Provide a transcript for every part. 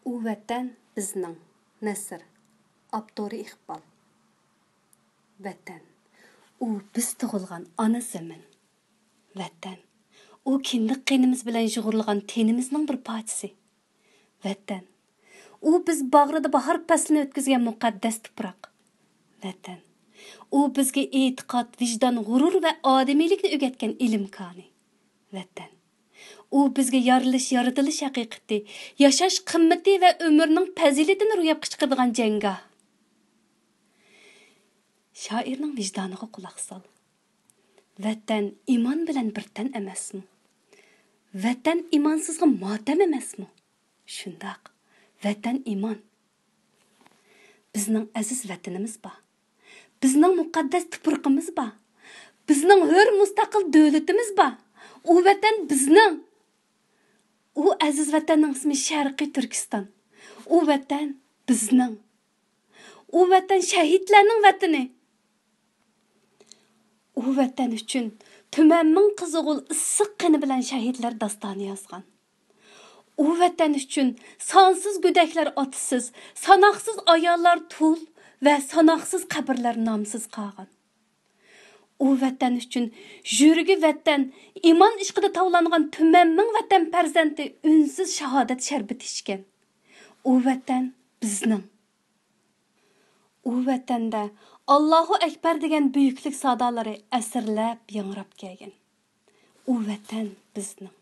U vatan bizning. Nasr. Abdori Iqbal. Vatan. U biz tug'ilgan ona zamin. Vatan. U kindiq qinimiz bilan yug'urilgan tenimizning bir parchasi. Vatan. U biz bag'rida bahor faslini o'tkazgan muqaddas tuproq. Vatan. U bizga e'tiqod, vijdon, g'urur va odamiylikni o'rgatgan ilm koni. Vatan. U bizga yaratilish haqiqati, yashash qimmati va umrning fazilatini ro'yobga chiqaradigan janggoh. Shoirning vijdoniga quloq sol. Vatan iymon bilan birdan emasmi? Vatan imonsizga motam emasmi? Shundoq. Vatan iymon. Bizning aziz vatanimiz bor. Bizning muqaddas tuproqimiz bor. Bizning hur mustaqil davlatimiz bor. U vatan bizning. U aziz vatanning ismi Sharqiy Turkiston. U vatan bizning. U vatan shahidlarning vatani. U vatan uchun tumanning qizig'ul issiq qini bilan shahidlar dastoni yozgan. U vatan uchun sonsiz go'daklar otisiz, sanoqsiz ayollar tul va sanoqsiz qabrlar nomsiz qolgan. U vatan uchun yurgi vatan, iymon ishqida tovlangan tumanning vatan farzandi unsiz shahodat sharbati ichgan. U vatan bizning. U vatanda Allahu Akbar degan buyuklik sadolari asrlab yangrab kelgan. U vatan bizning.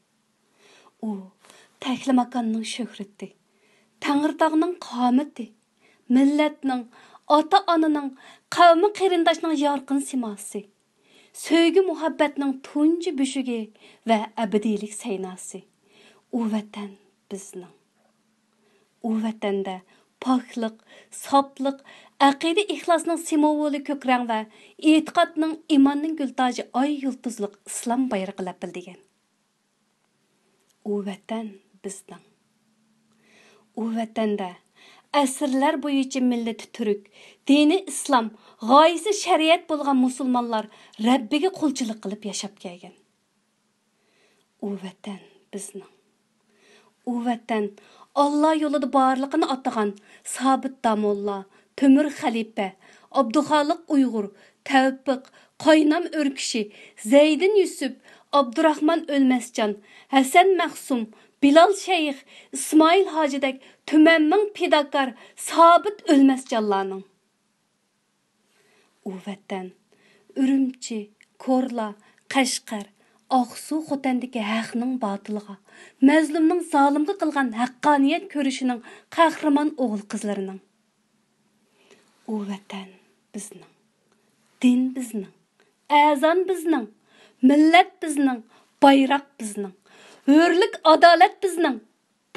U Taklimakonning shuhrati, Tangirtog'ning qomati, millatning, ota-onaning, qavmi qarindoshning yorqin simosi, sevgi muhabbatning tunji bushugi va abadiylik saynosi. U vatan bizning. U vatanda poklik, soplik, aqida ixlosning simvoli ko'krang va e'tiqodning imonning gultoji oy yulduzliq islom bayrog'i lapildigan. U vatan bizning. U vatanda asrlar bo'yicha millati turk, dini islom, g'oyasi shariat bo'lgan musulmonlar Rabbiga qulchilik qilib yashab kelgan. U vatan bizning. U vatan Allah yo'lida barliqini atagan Sabit Damolla, Tömür Xalifa, Abduxoliq Uyg'ur, Tavfiq, Qoynam O'rkishi, Zaydin Yusuf, Abdurahmon O'lmasjon, Hasan Mahsum, Bilal Shayx, İsmail Hojidek tumanning fidokor Sabit O'lmasjonlarning. U vatan Urumchi, Korla, Qashqar, Oqsu Xotandagi haqning botilga, mazlumning zolimga qilgan haqqoniyat ko'rishining qahramon o'g'il qizlarining. U vatan bizning. Din bizning. Azon bizning. Millat bizning. Bayroq bizning. Hurlik, adolat bizning.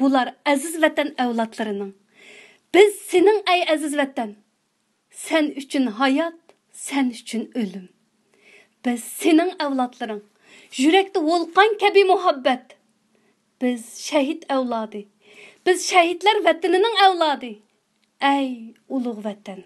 Bular aziz vatan avlodlarining. Biz sening ay aziz vatan. Sen uchun hayot, sen uchun o'lim. Biz sening avlodlaring. Yurakda volqon kabi muhabbat. Biz shahid avlodi. Biz shahidlar vatanining avlodi. Ey ulug' vatan.